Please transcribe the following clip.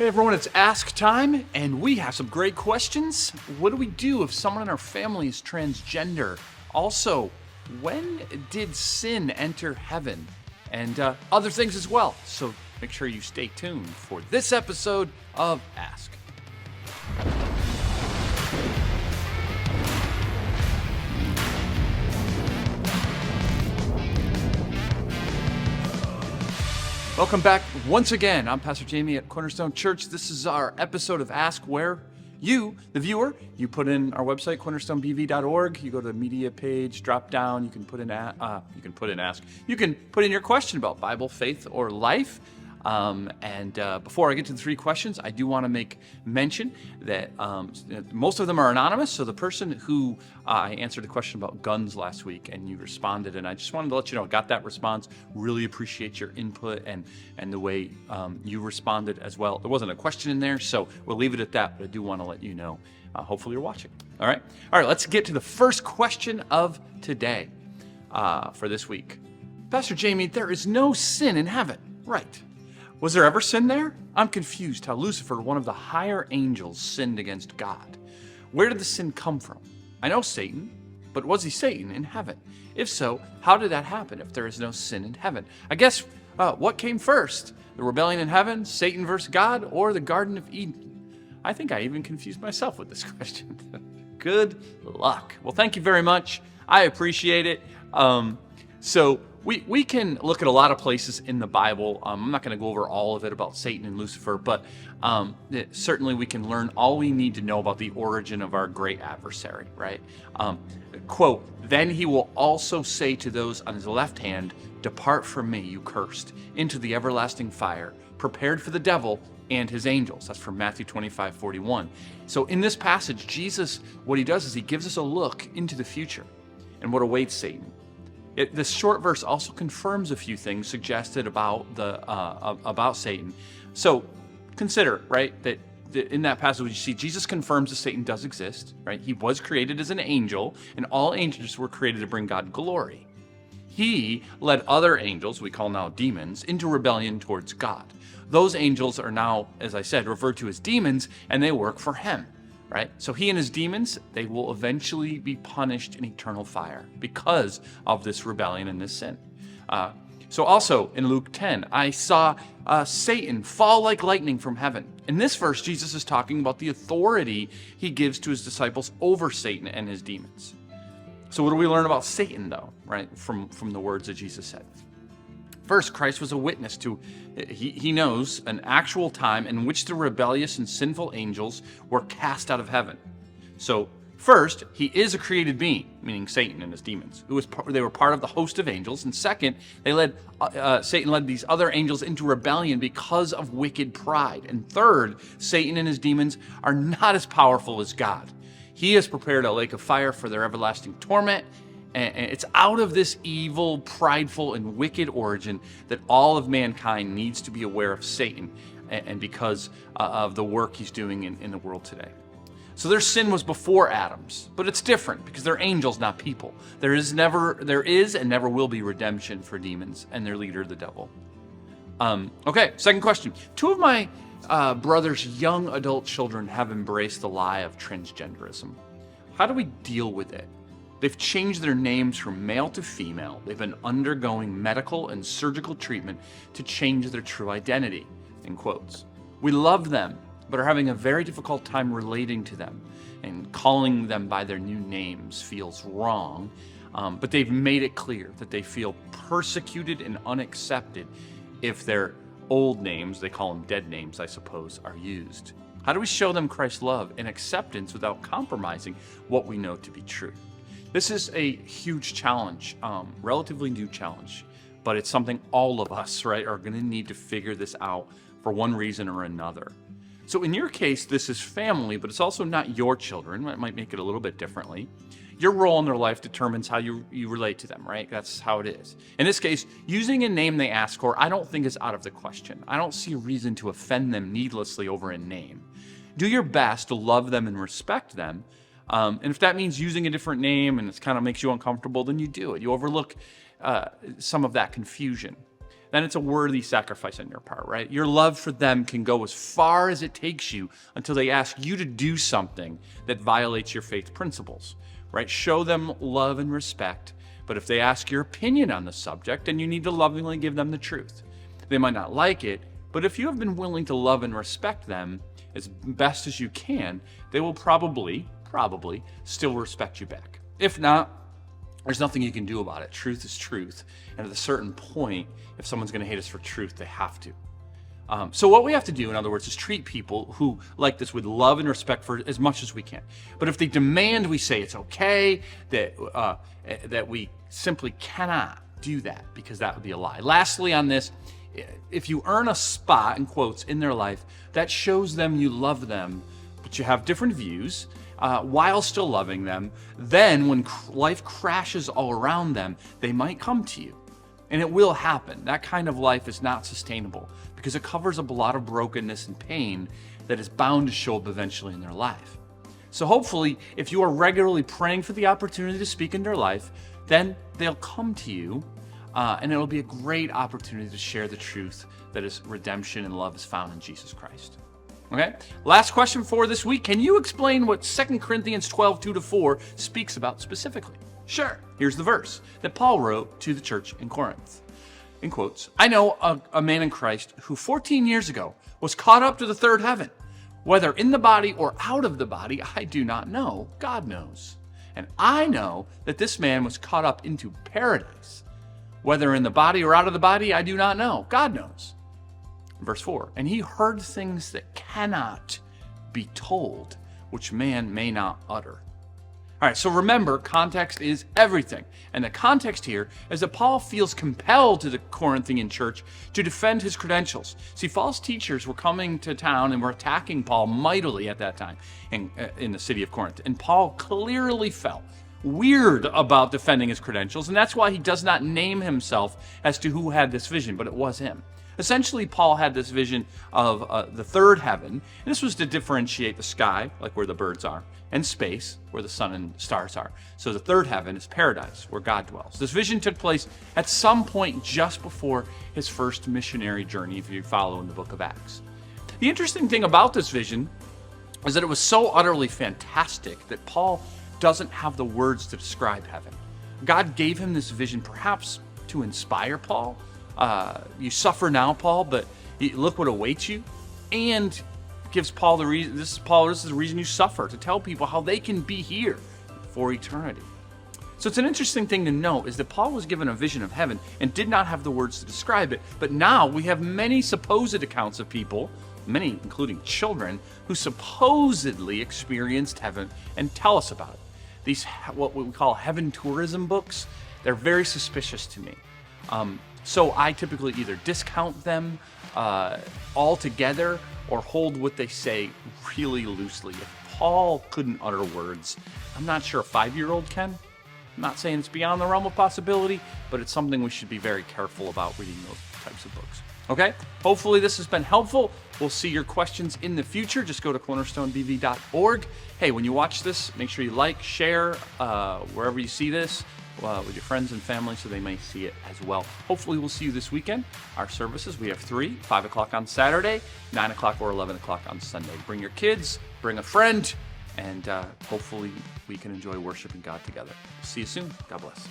Hey everyone, it's Ask Time, and we have some great questions. What do we do if someone in our family is transgender? Also, when did sin enter heaven? And other things as well. So make sure you stay tuned for this episode of Ask. Welcome back once again. I'm Pastor Jamie at Cornerstone Church. This is our episode of Ask, where you, the viewer, you put in our website, cornerstonebv.org. You go to the media page, drop down. You can put in Ask. You can put in your question about Bible, faith, or life. Before I get to the three questions, I do want to make mention that most of them are anonymous. So the person who I answered a question about guns last week and you responded, and I just wanted to let you know I got that response. Really appreciate your input and the way you responded as well. There wasn't a question in there, so we'll leave it at that, but I do want to let you know. Hopefully you're watching. All right, let's get to the first question of today for this week. Pastor Jamie, there is no sin in heaven, right? Was there ever sin there? I'm confused how Lucifer, one of the higher angels, sinned against God. Where did the sin come from? I know Satan, but was he Satan in heaven? If so, how did that happen if there is no sin in heaven? I guess, what came first? The rebellion in heaven, Satan versus God, or the Garden of Eden? I think I even confused myself with this question. Good luck. Well, thank you very much. I appreciate it. We can look at a lot of places in the Bible. I'm not going to go over all of it about Satan and Lucifer, but certainly we can learn all we need to know about the origin of our great adversary, right? Quote, "Then he will also say to those on his left hand, 'Depart from me, you cursed, into the everlasting fire, prepared for the devil and his angels.'" That's from Matthew 25:41. So in this passage, Jesus, what he does is he gives us a look into the future and what awaits Satan. This short verse also confirms a few things suggested about Satan. So consider, right, that in that passage you see Jesus confirms that Satan does exist, right? He was created as an angel, and all angels were created to bring God glory. He led other angels, we call now demons, into rebellion towards God. Those angels are now, as I said, referred to as demons, and they work for him. Right? So he and his demons, they will eventually be punished in eternal fire because of this rebellion and this sin. So also in Luke 10, I saw Satan fall like lightning from heaven. In this verse, Jesus is talking about the authority he gives to his disciples over Satan and his demons. So what do we learn about Satan, though, right, from the words that Jesus said? First, Christ was a witness to, he knows, an actual time in which the rebellious and sinful angels were cast out of heaven. So first, he is a created being, meaning Satan and his demons. They were part of the host of angels. And second, Satan led these other angels into rebellion because of wicked pride. And third, Satan and his demons are not as powerful as God. He has prepared a lake of fire for their everlasting torment. And it's out of this evil, prideful, and wicked origin that all of mankind needs to be aware of Satan, and because of the work he's doing in the world today. So their sin was before Adam's, but it's different because they're angels, not people. There is and never will be redemption for demons and their leader, the devil. Okay, second question. Two of my brother's young adult children have embraced the lie of transgenderism. How do we deal with it? They've changed their names from male to female. They've been undergoing medical and surgical treatment to change their true identity, in quotes. We love them, but are having a very difficult time relating to them, and calling them by their new names feels wrong. But they've made it clear that they feel persecuted and unaccepted if their old names, they call them dead names, I suppose, are used. How do we show them Christ's love and acceptance without compromising what we know to be true? This is a huge challenge, relatively new challenge, but it's something all of us, right, are going to need to figure this out for one reason or another. So in your case, this is family, but it's also not your children. It might make it a little bit differently. Your role in their life determines how you relate to them, right? That's how it is. In this case, using a name they ask for, I don't think is out of the question. I don't see a reason to offend them needlessly over a name. Do your best to love them and respect them. And if that means using a different name and it kind of makes you uncomfortable, then you do it. You overlook some of that confusion. then it's a worthy sacrifice on your part, right? Your love for them can go as far as it takes you until they ask you to do something that violates your faith principles, right? Show them love and respect, but if they ask your opinion on the subject, then you need to lovingly give them the truth. They might not like it, but if you have been willing to love and respect them as best as you can, they will probably still respect you back. If not, there's nothing you can do about it. Truth is truth. And at a certain point, if someone's going to hate us for truth, they have to. So what we have to do, in other words, is treat people who like this with love and respect for as much as we can. But if they demand we say it's okay, that we simply cannot do that, because that would be a lie. Lastly on this, if you earn a spot, in quotes, in their life, that shows them you love them, but you have different views, while still loving them, then when life crashes all around them, they might come to you. And it will happen. That kind of life is not sustainable because it covers up a lot of brokenness and pain that is bound to show up eventually in their life. So hopefully, if you are regularly praying for the opportunity to speak in their life, then they'll come to you, and it'll be a great opportunity to share the truth that is redemption and love is found in Jesus Christ. Okay, last question for this week. Can you explain what 2 Corinthians 12, 2-4 speaks about specifically? Sure. Here's the verse that Paul wrote to the church in Corinth. In quotes, I know a man in Christ who 14 years ago was caught up to the third heaven. Whether in the body or out of the body, I do not know. God knows. And I know that this man was caught up into paradise. Whether in the body or out of the body, I do not know. God knows. Verse 4, and he heard things that cannot be told, which man may not utter. All right, so remember, context is everything. And the context here is that Paul feels compelled to the Corinthian church to defend his credentials. See, false teachers were coming to town and were attacking Paul mightily at that time in the city of Corinth. And Paul clearly felt weird about defending his credentials, and that's why he does not name himself as to who had this vision, but it was him. Essentially, Paul had this vision of the third heaven, and this was to differentiate the sky, like where the birds are, and space, where the sun and stars are. So the third heaven is paradise, where God dwells. This vision took place at some point just before his first missionary journey, if you follow in the book of Acts. The interesting thing about this vision is that it was so utterly fantastic that Paul doesn't have the words to describe heaven. God gave him this vision perhaps to inspire Paul. You suffer now, Paul, but look what awaits you, and gives Paul the reason. This is the reason you suffer, to tell people how they can be here for eternity. So it's an interesting thing to note is that Paul was given a vision of heaven and did not have the words to describe it. But now we have many supposed accounts of people, many including children, who supposedly experienced heaven and tell us about it. These, what we call heaven tourism books, they're very suspicious to me. So I typically either discount them altogether or hold what they say really loosely. If Paul couldn't utter words, I'm not sure a 5-year-old can. I'm not saying it's beyond the realm of possibility, but it's something we should be very careful about reading those types of books. Okay? Hopefully this has been helpful. We'll see your questions in the future. Just go to cornerstonebv.org. Hey, when you watch this, make sure you like, share, wherever you see this, with your friends and family so they may see it as well. Hopefully we'll see you this weekend. Our services, we have 3, 5 o'clock on Saturday, 9 o'clock or 11 o'clock on Sunday. Bring your kids, bring a friend, and hopefully we can enjoy worshiping God together. See you soon. God bless.